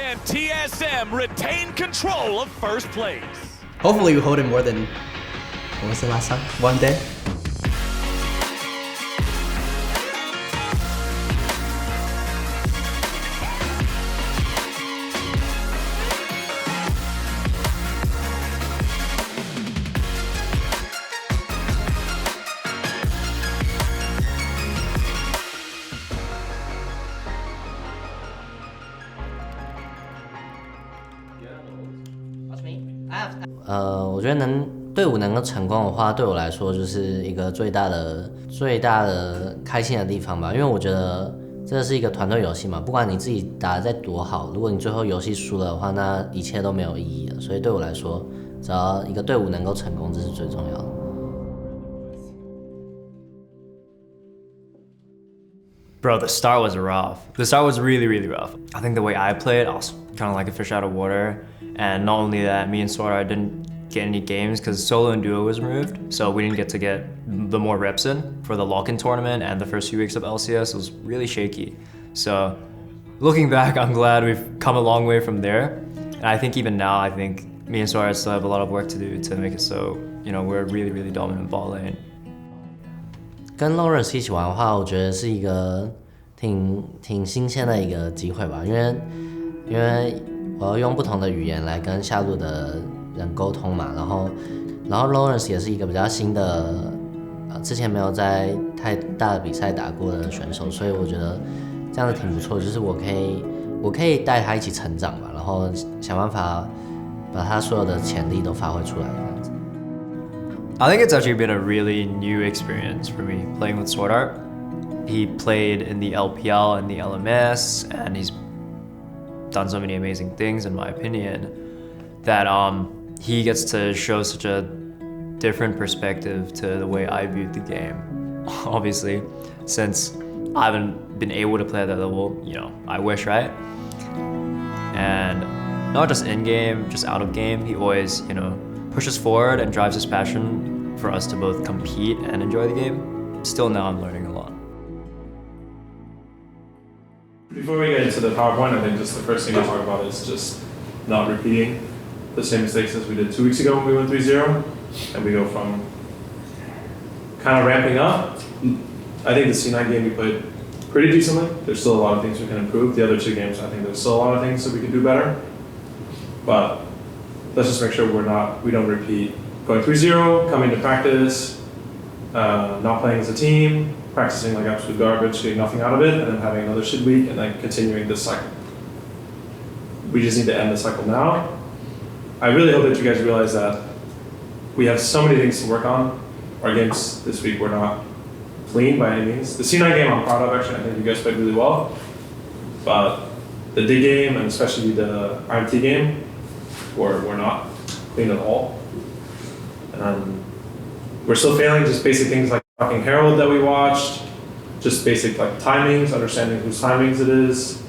and TSM retain control of first place. Hopefully we hold it more than, what was the last time? 1 day?我觉得队伍能够成功的话，对我来说就是一个最大的开心的地方吧。因为我觉得这是一个团队游戏嘛，不管你自己打得再多好，如果你最后游戏输了的话，那一切都没有意义了。所以对我来说，只要一个队伍能够成功，这是最重要的。Bro, the start was rough. The start was really, really rough. I think the way I played, I was kind of like a fish out of water. And not only that, me and SwordArt didn't get any games because solo and duo was removed. So we didn't get to get the more reps in for the lock-in tournament, and the first few weeks of LCS was really shaky. So looking back, I'm glad we've come a long way from there. And I think even now, I think me and SwordArt still have a lot of work to do to make it so, we're a really, really dominant ball lane. 跟 Lawrence 一起玩的话，我觉得是一个挺新鲜的一个机会吧，因为我要用不同的语言来跟下路的人沟通嘛，然后 Lawrence 也是一个比较新的，之前没有在太大的比赛打过的选手，所以我觉得这样子挺不错，就是我可以带他一起成长吧，然后想办法把他所有的潜力都发挥出来这样子。I think it's actually been a really new experience for me playing with SwordArt. He played in the LPL and the LMS, and he's done so many amazing things in my opinion, that he gets to show such a different perspective to the way I viewed the game. Obviously, since I haven't been able to play at that level, I wish, right? And not just in-game, just out of game, he always, pushes forward and drives his passion for us to both compete and enjoy the game. Still now I'm learning a lot. Before we get into the PowerPoint, I think just the first thing to talk about is just not repeating the same mistakes as we did 2 weeks ago when we went 3-0. And we go from kind of ramping up. I think the C9 game we played pretty decently. There's still a lot of things we can improve. The other 2 games, I think there's still a lot of things that we can do better. But let's just make sure we don't repeat going 3-0, coming to practice, not playing as a team, practicing like absolute garbage, getting nothing out of it, and then having another shit week, and then continuing this cycle. We just need to end the cycle now. I really hope that you guys realize that we have so many things to work on. Our games this week were not clean by any means. The C9 game I'm proud of, actually. I think you guys played really well. But the DIG game, and especially the IMT game, were not clean at all. We're still failing just basic things like fucking Herald that we watched, just basic like timings, understanding whose timings it is.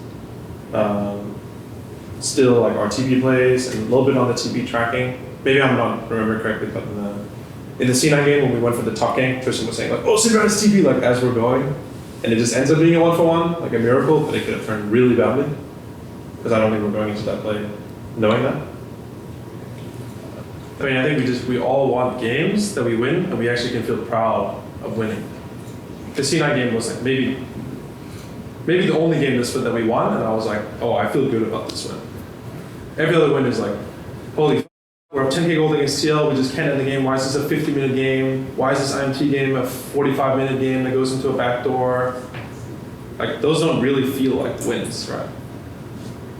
Still like our TP plays and a little bit on the TP tracking. Maybe I'm not remembering correctly, but in the C9 game when we went for the top gank, Tristan was saying like, oh, Syndra has TP like as we're going. And it just ends up being a 1-for-1, like a miracle, but it could have turned really badly. Because I don't think we're going into that play knowing that. I mean, I think we all want games that we win and we actually can feel proud of winning. The C9 game was like maybe the only game this that we won, and I was like, oh, I feel good about this win. Every other win is like, holy f***, we're up 10k gold against TL, we just can't end the game. Why is this a 50-minute game? Why is this IMT game a 45-minute game that goes into a backdoor? Like, those don't really feel like wins, right?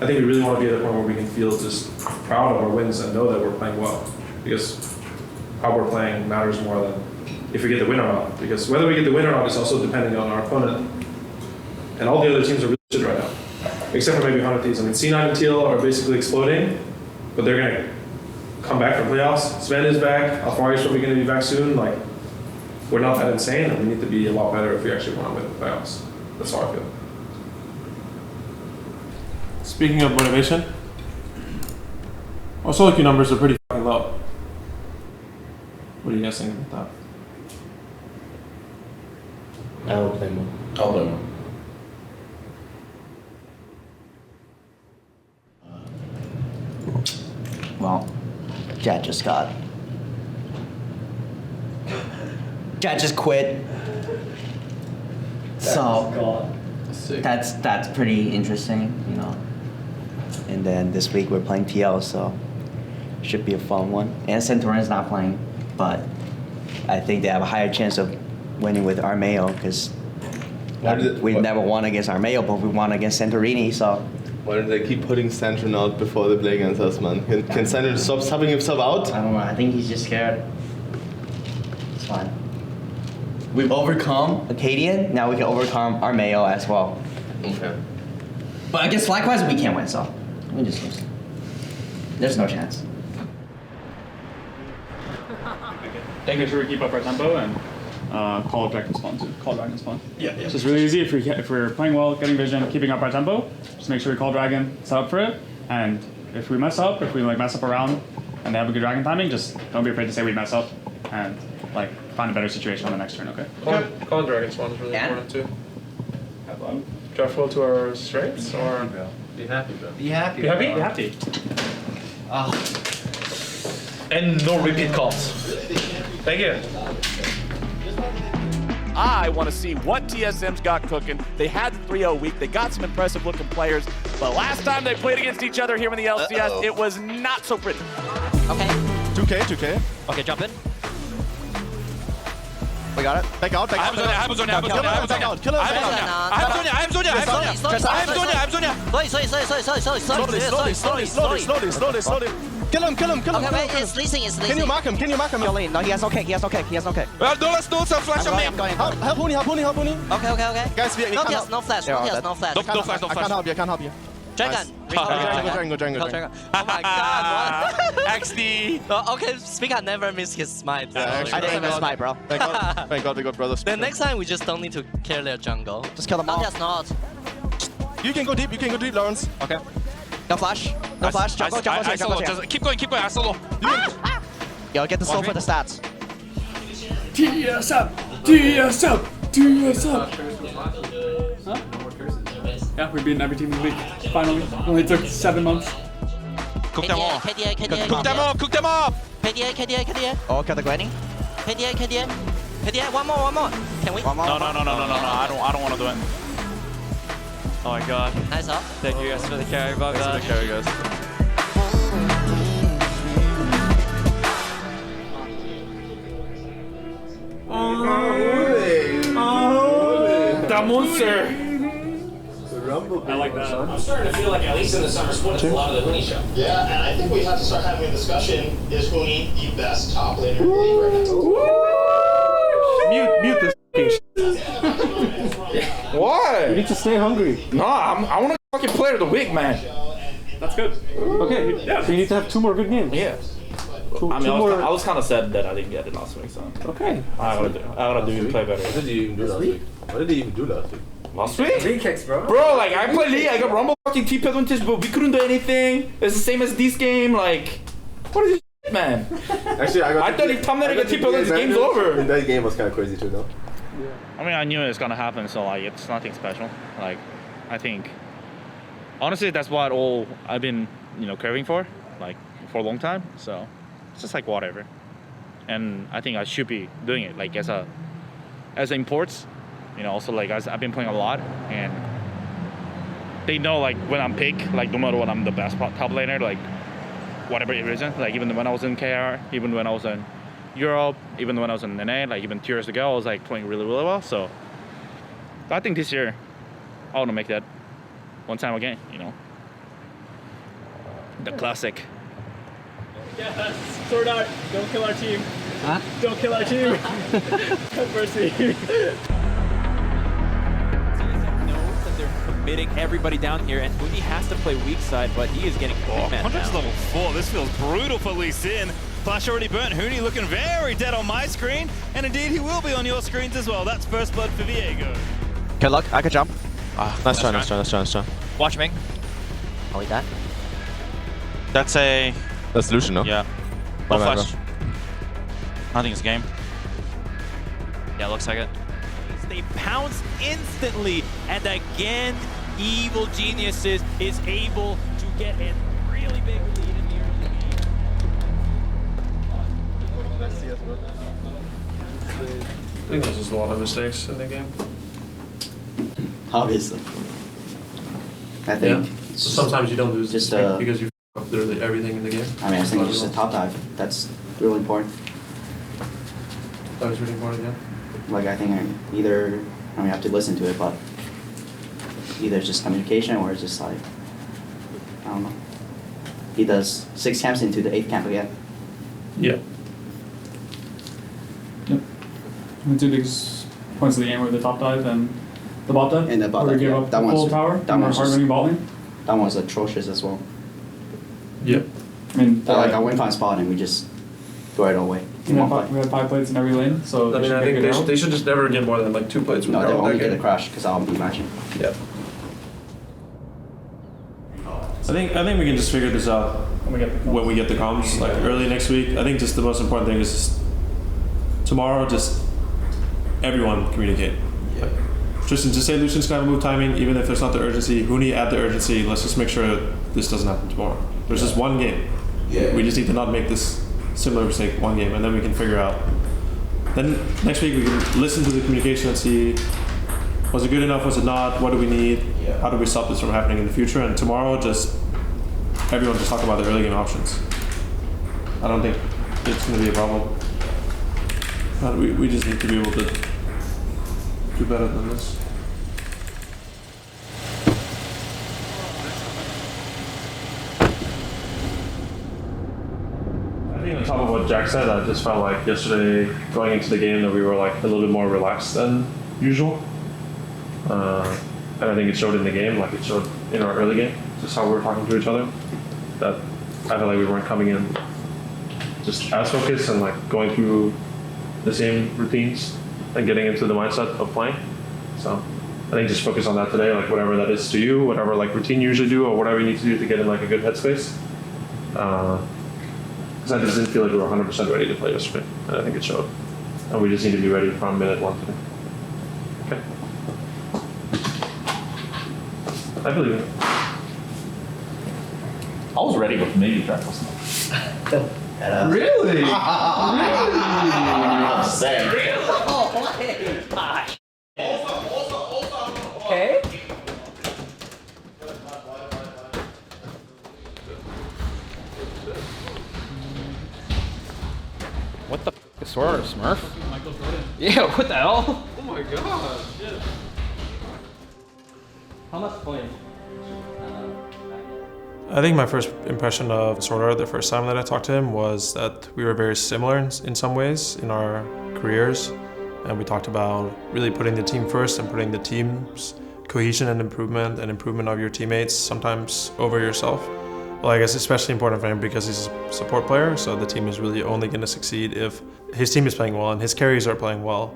I think we really want to be at the point where we can feel just proud of our wins and know that we're playing well. Because how we're playing matters more than if we get the win or not. Because whether we get the win or not is also depending on our opponent. And all the other teams are really shit right now. Except for maybe 100 Thieves. I mean, C9 and TL are basically exploding, but they're going to come back from playoffs. Sven is back. Alfari is probably going to be back soon. Like, we're not that insane, and we need to be a lot better if we actually want to win the playoffs. That's how I feel. Speaking of motivation, our solo queue numbers are pretty fucking low. What do you guys think about that? I will play more. I'll play more. Well, Jet just quit. So that's pretty interesting, you know. And then this week we're playing PL, so should be a fun one. And Santorin's not playing, but I think they have a higher chance of winning with Armeo because we never won against Armeo, but we won against Santorini, so. Why don't they keep putting Sandro out before they play against us, man? Can Sandro stop subbing himself out? I don't know. I think he's just scared. It's fine. We've overcome Acadian. Now we can overcome Armeo as well. Okay. But against Likewise, we can't win, so we just lose. There's no chance. Make sure we keep up our tempo and call Dragon Spawn too. Call Dragon Spawn. Yeah. It's just really easy if we're playing well, getting vision, keeping up our tempo. Just make sure we call Dragon, set up for it, and if we mess up, if we like mess up around, and they have a good Dragon timing, just don't be afraid to say we mess up, and like find a better situation on the next turn. Okay. Calling Dragon Spawn is really important too. Draft well to our strengths or Be happy, bro. be happy. Be happy. And no repeat calls. Thank you. I want to see what TSM's got cooking. They had the 3-0 week. They got some impressive looking players. But last time they played against each other here in the LCS, it was not so pretty. Okay. 2K. Okay, jump in. We got it. Back out. I have Zonia. Kill him. Slowly. Kill him. Okay, wait, it's leasing. Can you mark him? No, he has okay. Well, don't flash on me. Help Huni. Okay. Guys, we No, can't he has help. no flash. Yeah, He has no flash. I can't help you. Dragon. Go Dragon. Oh my god, what? XD. No, okay, Speaker never missed his smite. actually, I didn't miss smite, bro. Thank God we got brothers. Then next time we just don't need to kill their jungle. Just kill them No, all. that's not. You can go deep, Lawrence. Okay. No flash. Jungle. Just keep going. I solo. Yo, get the soul for the stats. TSM. Huh? Yeah, we've beaten every team in the league. Finally. Only took 7 months. Cook them all. KDA. Cook them up. KDA. Oh, kill the Granny. KDA, one more. Can we? One more. No. I don't want to do it. Oh my god. Nice up. Thank you guys for the carry, bug. Thanks for the carry, guys. That monster. I like that. I'm starting to feel like, at least in the summer split, it's a lot of the Huni show. Yeah, and I think we have to start having a discussion. Is Huni the best top laner in the league right now? Mute this shit. Why? You need to stay hungry. No, I want to fucking player of the week, man. That's good. Okay, so you need to have 2 more good games. Yeah. I was kind of sad that I didn't get it last week, so. Okay. I gotta do play better. What did you even do last week? Last week? League kicks, bro. Bro, like I play League, I got Rumble fucking TP advantage, but we couldn't do anything. It's the same as this game, like, what is this shit, man? Actually, I thought if Tom Nether got TP advantage, the game's over. And that game was kind of crazy too, though. I mean, I knew it was gonna happen, so like, it's nothing special. Like, I think, honestly, that's what all I've been, craving for, like, for a long time. So, it's just like whatever. And I think I should be doing it, like, as imports. Also like I've been playing a lot, and they know like when I'm pick, like no matter what, I'm the best top laner, like whatever it is. Like even when I was in KR, even when I was in Europe, even when I was in NA, like even 2 years ago, I was like playing really well. So I think this year I want to make that one time again. The classic. Yes, SwordArt, don't kill our team. Huh? Don't kill our team. Have mercy. Committing everybody down here, and Huni has to play weak side, but he is getting Contract's level 4. This feels brutal for Lee Sin. Flash already burnt. Huni looking very dead on my screen, and indeed he will be on your screens as well. That's first blood for Viego. Good luck. I could jump. Nice try. Watch Ming. Are we done? That's Lucian, no? Yeah. No flash. I think it's game. Yeah, looks like it. They pounce instantly, and again, Evil Geniuses is able to get a really big lead in the early game. I think there's just a lot of mistakes in the game. Obviously. I think So sometimes you don't lose just because you f up literally everything in the game. I mean, I think it's just a top dive. That's really important. That was really important, yeah. Like I think either I have to listen to it, but either it's just communication or it's just like I don't know. He does 6 camps into the 8th camp again. Yeah. Yep. The two biggest points of the game were the top dive and the bot dive. And the bot where we dive, gave yeah. up That the one's- full tower. that one's hard just- winning bot lane. That one was atrocious as well. Yeah. I mean, Like I went on spot and we just throw it away. we had 5 plates in every lane, so I mean, I think they should just never get more than like 2 plates. No, they'll only get a game. crash because I'll be matching. Yeah. I think we can just figure this out when we get the comms, like early next week. I think just the most important thing is just tomorrow, just everyone communicate. Like, Tristan, just say Lucian's gonna move timing, even if there's not the urgency. Huni, add the urgency. Let's just make sure this doesn't happen tomorrow. There's just one game. We just need to not make this similar mistake one game, and then we can figure out. Then next week we can listen to the communication and see, was it good enough, was it not, what do we need, how do we stop this from happening in the future, and tomorrow just everyone just talk about the early game options. I don't think it's going to be a problem. We just need to be able to do better than this. I think on top of what Jack said, I just felt like yesterday going into the game that we were like a little bit more relaxed than usual. And I think it showed in the game, like it showed in our early game, just how we were talking to each other. That I felt like we weren't coming in just as focused and like going through the same routines and getting into the mindset of playing. So I think just focus on that today, like whatever that is to you, whatever like routine you usually do or whatever you need to do to get in like a good headspace. Because I just didn't feel like we were 100% ready to play yesterday, and I think it showed. And we just need to be ready from minute 1 today. Okay. I believe it. I was ready, but maybe that wasn't. Really? Okay. What the f*** is SwordArt Smurf? Yeah, what the hell? Oh my god. Shit. How much point? I think my first impression of SwordArt the first time that I talked to him was that we were very similar in some ways in our careers, and we talked about really putting the team first and putting the team's cohesion and improvement of your teammates sometimes over yourself. Well, I guess especially important for him because he's a support player, so the team is really only going to succeed if his team is playing well and his carries are playing well.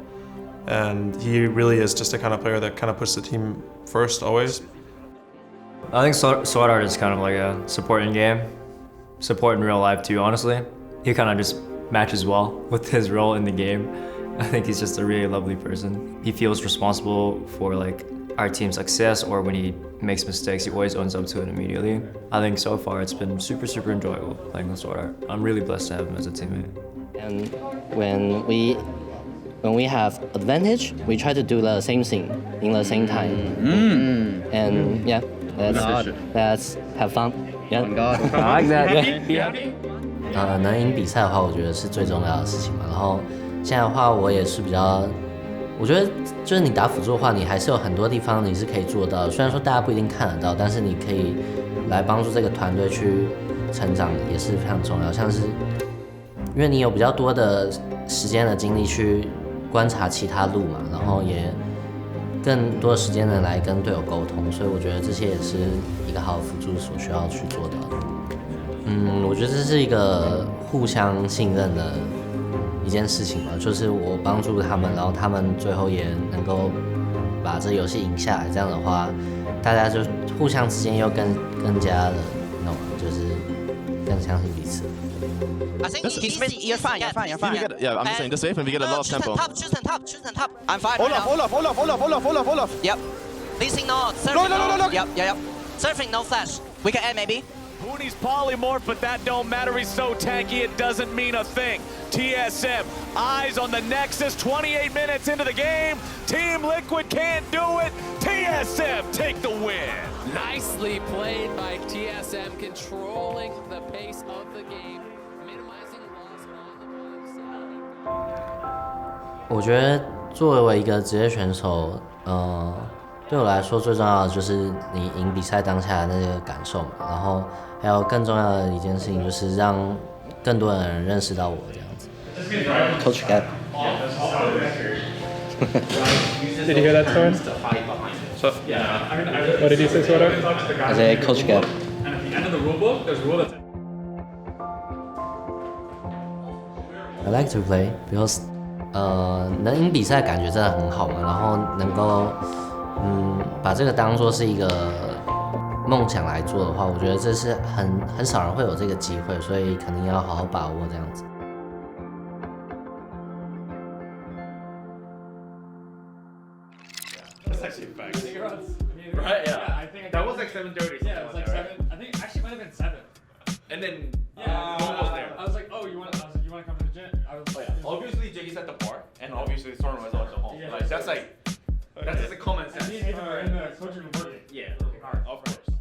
And he really is just the kind of player that kind of puts the team first always. I think SwordArt is kind of like a support in game, support in real life too, honestly. He kind of just matches well with his role in the game. I think he's just a really lovely person. He feels responsible for like our team's success, or when he makes mistakes, he always owns up to it immediately. I think so far it's been super, super enjoyable playing with SwordArt. I'm really blessed to have him as a teammate. And when we have advantage, we try to do the same thing in the same time. And yeah, let's have fun. Yeah, I like that. Yeah. 能赢比赛的话，我觉得是最重要的事情嘛。然后现在的话，我也是比较，我觉得就是你打辅助的话，你还是有很多地方你是可以做到的。虽然说大家不一定看得到，但是你可以来帮助这个团队去成长，也是非常重要。像是因为你有比较多的时间的精力去观察其他路嘛，然后也更多的时间呢来跟队友沟通，所以我觉得这些也是一个好的辅助所需要去做的。我觉得这是一个互相信任的一件事情吧，就是我帮助他们，然后他们最后也能够把这游戏赢下来，这样的话，大家就互相之间又更加的，你懂吗？就是更相信彼此。I think you're fine. I'm just saying, just safe and we get a lot of tempo. Choose top. I'm fine. Olaf. Yep. Leasing no. Surfing no. Yep. Surfing no flash. We can end maybe. Hooney's polymorph, but that don't matter. He's so tanky, it doesn't mean a thing. TSM, eyes on the Nexus, 28 minutes into the game. Team Liquid can't do it. TSM take the win. Nicely played by TSM, controlling the pace of the game, minimizing loss on the bottom side. 我觉得作为一个职业选手，对我来说最重要的就是你赢比赛当下的那个感受嘛，然后还有更重要的一件事情就是让更多人认识到我这样子。Coach Gap. Did you hear that, Sword? So, What did you say, SwordArt? I said Coach Gap. And at the end of the rulebook, there's a rule that I like to play because 能赢比赛感觉真的很好嘛，然后能够把这个当作是一个梦想来做的话，我觉得这是很少人会有这个机会，所以肯定要好好把握这样子。That's actually a fact. Right? Yeah. I think that was like 7:30. Yeah, it was like 7. I think actually it might have been 7. And then almost there. I was like, oh, you want to come to the gym? Obviously, Jiggy's at the bar, and obviously, Storm was also home. Yeah. Like that's just a common sense. And me and Nathan were in the coaching room working. Yeah, working hard. Of course.